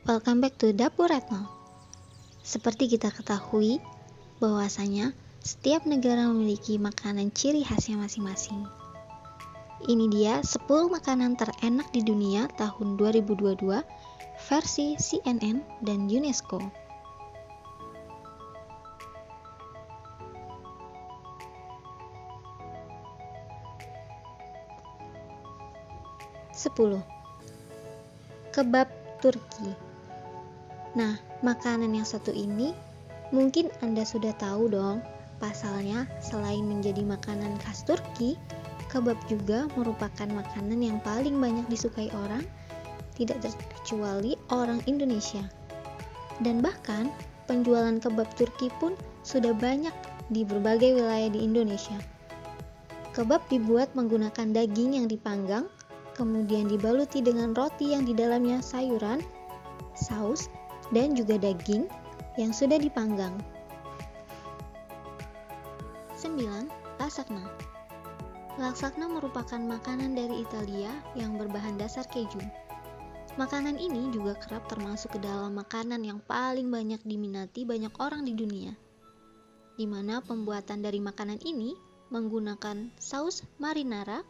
Welcome back to Dapur Retno. Seperti kita ketahui, bahwasanya setiap negara memiliki makanan ciri khasnya masing-masing. Ini dia 10 makanan terenak di dunia tahun 2022 versi CNN dan UNESCO. Sepuluh. Kebab Turki. Nah, makanan yang satu ini mungkin Anda sudah tahu dong. Pasalnya, selain menjadi makanan khas Turki, kebab juga merupakan makanan yang paling banyak disukai orang, tidak terkecuali orang Indonesia. Dan bahkan, penjualan kebab Turki pun sudah banyak di berbagai wilayah di Indonesia. Kebab dibuat menggunakan daging yang dipanggang, kemudian dibaluti dengan roti yang di dalamnya sayuran, saus, dan juga daging yang sudah dipanggang. 9. Lasagna. Lasagna merupakan makanan dari Italia yang berbahan dasar keju. Makanan ini juga kerap termasuk ke dalam makanan yang paling banyak diminati banyak orang di dunia, di mana pembuatan dari makanan ini menggunakan saus marinara,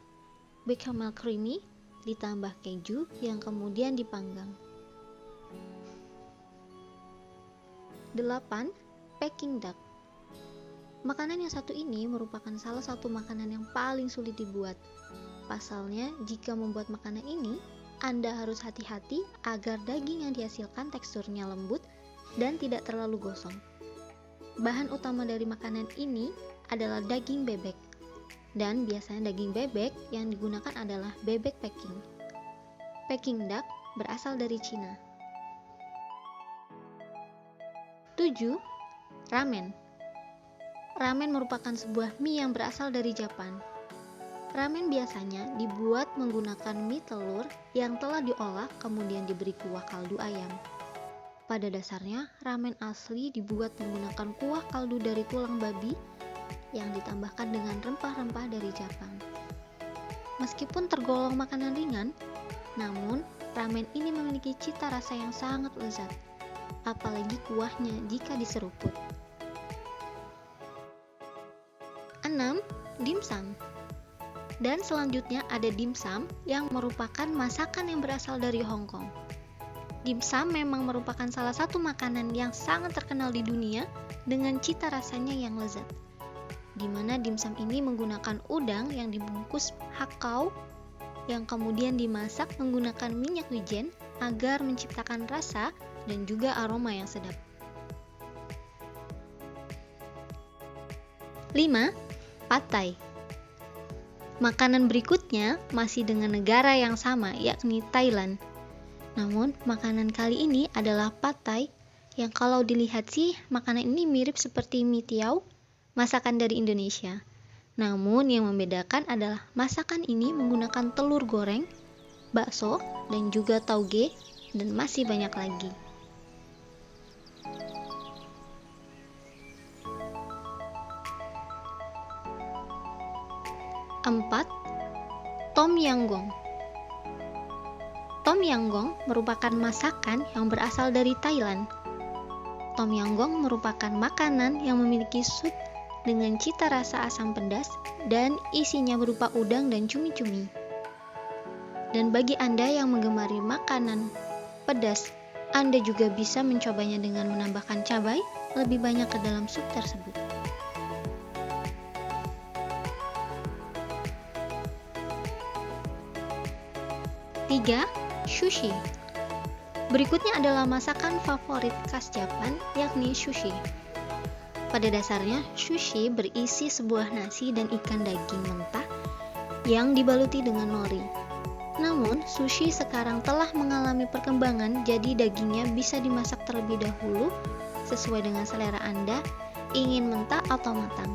bechamel creamy, ditambah keju yang kemudian dipanggang. 8. Peking duck. Makanan yang satu ini merupakan salah satu makanan yang paling sulit dibuat. Pasalnya, jika membuat makanan ini, Anda harus hati-hati agar daging yang dihasilkan teksturnya lembut dan tidak terlalu gosong. Bahan utama dari makanan ini adalah daging bebek. Dan biasanya daging bebek yang digunakan adalah bebek Peking. Peking duck berasal dari Cina. 7. Ramen. Ramen merupakan sebuah mie yang berasal dari Jepang. Ramen biasanya dibuat menggunakan mie telur yang telah diolah kemudian diberi kuah kaldu ayam. Pada dasarnya, ramen asli dibuat menggunakan kuah kaldu dari tulang babi yang ditambahkan dengan rempah-rempah dari Jepang. Meskipun tergolong makanan ringan, namun ramen ini memiliki cita rasa yang sangat lezat, apalagi kuahnya jika diseruput. 6. Dimsum. Dan selanjutnya ada dimsum yang merupakan masakan yang berasal dari Hong Kong. Dimsum memang merupakan salah satu makanan yang sangat terkenal di dunia dengan cita rasanya yang lezat, di mana dimsum ini menggunakan udang yang dibungkus hakau yang kemudian dimasak menggunakan minyak wijen agar menciptakan rasa dan juga aroma yang sedap. 5. Pad Thai. Makanan berikutnya masih dengan negara yang sama, yakni Thailand. Namun, makanan kali ini adalah Pad Thai yang kalau dilihat sih, makanan ini mirip seperti mie tiao, masakan dari Indonesia. Namun, yang membedakan adalah masakan ini menggunakan telur goreng, bakso, dan juga tauge, dan masih banyak lagi. 4. Tom Yam Goong. Tom Yam Goong merupakan masakan yang berasal dari Thailand. Tom Yam Goong merupakan makanan yang memiliki sup dengan cita rasa asam pedas dan isinya berupa udang dan cumi-cumi. Dan bagi Anda yang menggemari makanan pedas, Anda juga bisa mencobanya dengan menambahkan cabai lebih banyak ke dalam sup tersebut. 3. Sushi. Berikutnya adalah masakan favorit khas Jepang, yakni sushi. Pada dasarnya, sushi berisi sebuah nasi dan ikan daging mentah yang dibaluti dengan nori. Namun, sushi sekarang telah mengalami perkembangan, jadi dagingnya bisa dimasak terlebih dahulu sesuai dengan selera Anda, ingin mentah atau matang.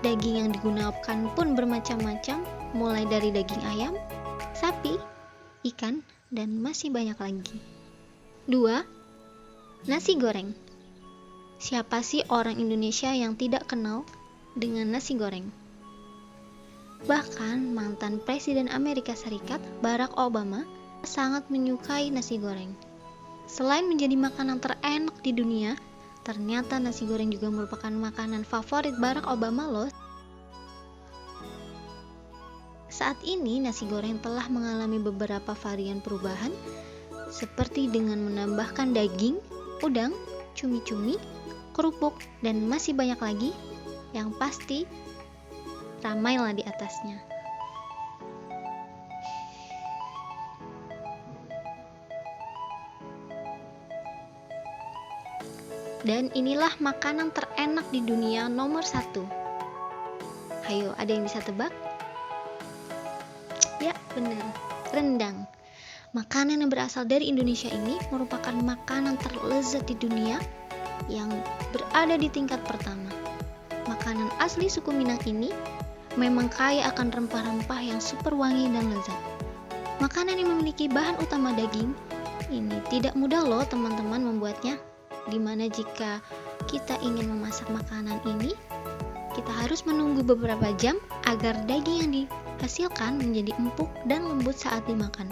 Daging yang digunakan pun bermacam-macam, mulai dari daging ayam, sapi, ikan, dan masih banyak lagi. 2. Nasi goreng. Siapa sih orang Indonesia yang tidak kenal dengan nasi goreng? Bahkan mantan Presiden Amerika Serikat Barack Obama sangat menyukai nasi goreng. Selain menjadi makanan terenak di dunia, ternyata nasi goreng juga merupakan makanan favorit Barack Obama loh. Saat ini nasi goreng telah mengalami beberapa varian perubahan, seperti dengan menambahkan daging, udang, cumi-cumi, kerupuk, dan masih banyak lagi. Yang pasti, ramailah di atasnya. Dan inilah makanan terenak di dunia nomor 1. Hayo, ada yang bisa tebak? Ya, benar. Rendang. Makanan yang berasal dari Indonesia ini merupakan makanan terlezat di dunia yang berada di tingkat pertama. Makanan asli suku Minang ini memang kaya akan rempah-rempah yang super wangi dan lezat. Makanan yang memiliki bahan utama daging ini tidak mudah loh teman-teman membuatnya. Dimana jika kita ingin memasak makanan ini, kita harus menunggu beberapa jam agar daging yang dihasilkan menjadi empuk dan lembut saat dimakan.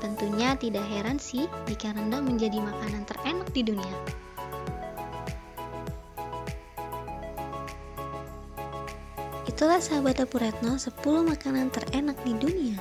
Tentunya tidak heran sih jika rendang menjadi makanan terenak di dunia. Itulah sahabat Dapur Retno 10 makanan terenak di dunia.